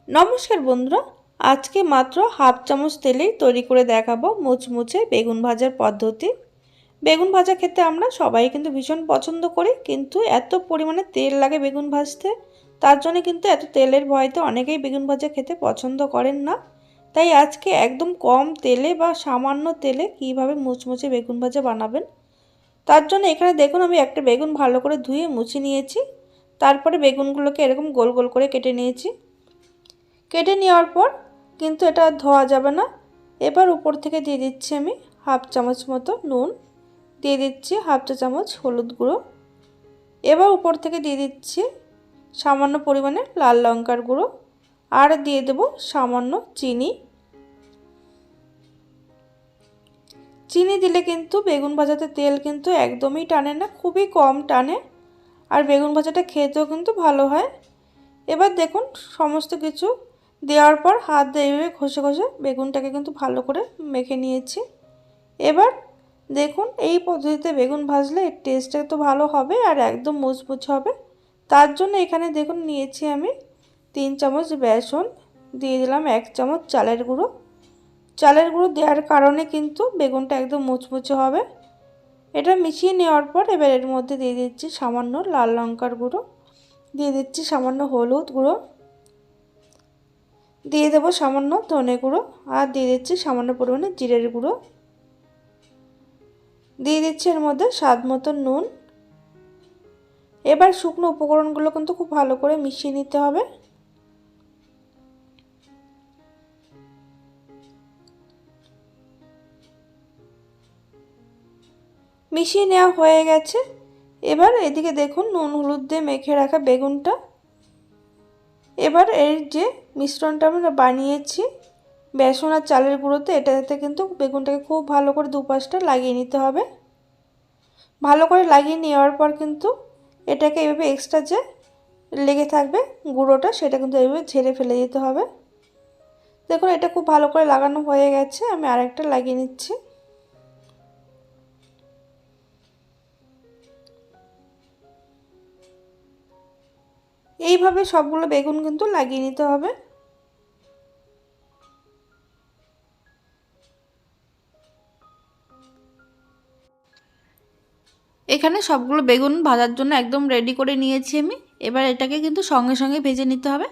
নমস্কার বন্ধুরা, আজকে মাত্র হাফ চামচ তেলেই তৈরি করে দেখাবো মুচমুচে বেগুন ভাজার পদ্ধতি। বেগুন ভাজা খেতে আমরা সবাই কিন্তু ভীষণ পছন্দ করি, কিন্তু এত পরিমাণে তেল লাগে বেগুন ভাজতে, তার জন্য কিন্তু এত তেলের ভয়তে অনেকেই বেগুন ভাজা খেতে পছন্দ করেন না। তাই আজকে একদম কম তেলে বা সামান্য তেলে কিভাবে মুচমুচে বেগুন ভাজা বানাবেন, তার জন্য এখানে দেখুন আমি একটা বেগুন ভালো করে ধুয়ে মুছে নিয়েছি। তারপরে বেগুনগুলোকে এরকম গোল গোল করে কেটে নিয়েছি। কেটে নেওয়ার পর কিন্তু এটা ধোয়া যাবে না। এবার উপর থেকে দিয়ে দিচ্ছি আমি হাফ চামচ মতো নুন, দিয়ে দিচ্ছি হাফ চা চামচ হলুদ গুঁড়ো। এবার উপর থেকে দিয়ে দিচ্ছি সামান্য পরিমাণে লাল লঙ্কার গুঁড়ো, আর দিয়ে দেব সামান্য চিনি। চিনি দিলে কিন্তু বেগুন ভাজাতে তেল কিন্তু একদমই টানে না, খুবই কম টানে, আর বেগুন ভাজাটা খেতেও কিন্তু ভালো হয়। এবার দেখুন সমস্ত কিছু দেওয়ার পর হাত দিয়ে এভাবে ঘষে ঘষে বেগুনটাকে কিন্তু ভালো করে মেখে নিয়েছি। এবার দেখুন এই পদ্ধতিতে বেগুন ভাজলে এর টেস্টটা তো ভালো হবে আর একদম মুচমুচে হবে। তার জন্য এখানে দেখুন নিয়েছি আমি 3 চামচ বেসন, দিয়ে দিলাম 1 চামচ চালের গুঁড়ো। চালের গুঁড়ো দেওয়ার কারণে কিন্তু বেগুনটা একদম মুচমুচে হবে। এটা মিশিয়ে নেওয়ার পর এবার এর মধ্যে দিয়ে দিচ্ছি সামান্য লাল লঙ্কার গুঁড়ো, দিয়ে দিচ্ছি সামান্য হলুদ গুঁড়ো, দিয়ে দেবো সামান্য ধনে গুঁড়ো, আর দিয়ে দিচ্ছি সামান্য পরিমাণে জিরের গুঁড়ো, দিয়ে দিচ্ছি এর মধ্যে স্বাদ মতো নুন। এবার শুকনো উপকরণগুলো কিন্তু খুব ভালো করে মিশিয়ে নিতে হবে। মিশিয়ে নেওয়া হয়ে গেছে। এবার এদিকে দেখুন নুন হলুদ দিয়ে মেখে রাখা বেগুনটা, এবার এর যে মিশ্রণটা আমরা বানিয়েছি বেসন আর চালের গুঁড়োতে, এটাতে কিন্তু বেগুনটাকে খুব ভালো করে দুপাশটা লাগিয়ে নিতে হবে। ভালো করে লাগিয়ে নেওয়ার পর কিন্তু এটাকে এভাবে এক্সট্রা যে লেগে থাকবে গুঁড়োটা, সেটা কিন্তু এইভাবে ঝেড়ে ফেলে দিতে হবে। দেখুন এটা খুব ভালো করে লাগানো হয়ে গেছে, আমি আরেকটা লাগিয়ে নিচ্ছি। এইভাবে সবগুলো বেগুন কিন্তু লাগিয়ে নিতে হবে। এখানে সবগুলো বেগুন ভাজার জন্য একদম রেডি করে নিয়েছি আমি। এবার এটাকে কিন্তু সঙ্গে সঙ্গে ভেজে নিতে হবে।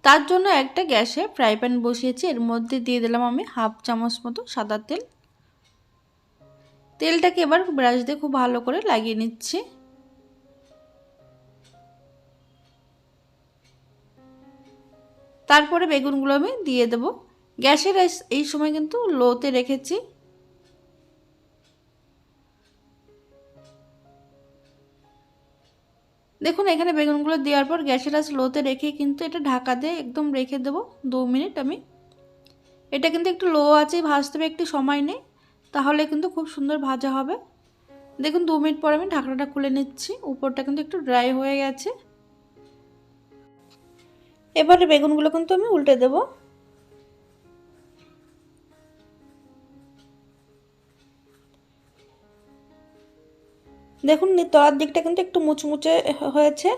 তার জন্য একটা গ্যাসে ফ্রাই প্যান বসিয়েছি, এর মধ্যে দিয়ে দিলাম আমি হাফ চামচ মতো সাদা তেল। তেলটাকে এবার ব্রাশ দিয়ে খুব ভালো করে লাগিয়ে নিচ্ছি। তারপরে বেগুনগুলো আমি দিয়ে দেব। গ্যাসের এই সময় কিন্তু লোতে রেখেছি। দেখুন এখানে বেগুনগুলো দেওয়ার পর গ্যাসের আঁচ লোতে রেখে কিন্তু এটা ঢাকা দিয়ে একদম রেখে দেবো 2 মিনিট। আমি এটা কিন্তু একটু লো আঁচে ভাজতে হবে, একটু সময় নেই, তাহলে কিন্তু খুব সুন্দর ভাজা হবে। দেখুন 2 মিনিট পর আমি ঢাকনাটা খুলে নিচ্ছি, উপরটা কিন্তু একটু ড্রাই হয়ে গেছে। এবারে বেগুনগুলো কিন্তু আমি উল্টে দেব। দেখুন তলার দিকটা কিন্তু একটু মুচমুচে হয়েছে।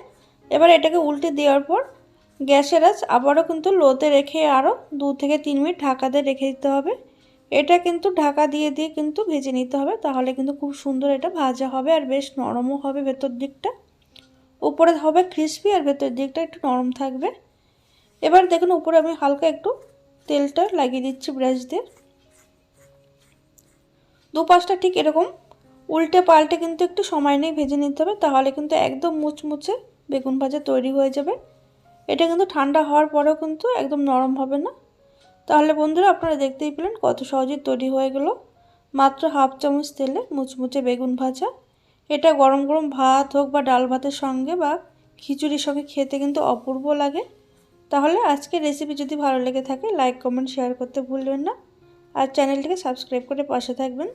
এবার এটাকে উল্টে দেওয়ার পর গ্যাসের আঁচ আবারও কিন্তু লোতে রেখে আরও 2 থেকে 3 মিনিট ঢাকা দিয়ে রেখে দিতে হবে। এটা কিন্তু ঢাকা দিয়ে দিয়ে কিন্তু ভেজে নিতে হবে, তাহলে কিন্তু খুব সুন্দর এটা ভাজা হবে আর বেশ নরমও হবে। ভেতর দিকটা উপরে হবে ক্রিস্পি আর ভেতর দিকটা একটু নরম থাকবে। এবার দেখুন উপরে আমি হালকা একটু তেলটা লাগিয়ে দিচ্ছি ব্রাশ দিয়ে। দুপাশটা ঠিক এরকম উল্টে পাল্টে কিন্তু একটু সময় নিয়ে ভেজে নিতে হবে, তাহলে কিন্তু একদম মুচমুচে বেগুন ভাজা তৈরি হয়ে যাবে। এটা কিন্তু ঠান্ডা হওয়ার পরেও কিন্তু একদম নরম হবে না। তাহলে বন্ধুরা আপনারা দেখতেই পেলেন কত সহজে তৈরি হয়ে গেল মাত্র হাফ চামচ তেলে মুচমুচে বেগুন ভাজা। এটা গরম গরম ভাত হোক বা ডাল ভাতের সঙ্গে বা খিচুড়ির সঙ্গে খেতে কিন্তু অপূর্ব লাগে। তাহলে আজকের রেসিপি যদি ভালো লেগে থাকে লাইক কমেন্ট শেয়ার করতে ভুলবেন না, আর চ্যানেলটিকে সাবস্ক্রাইব করে পাশে থাকবেন।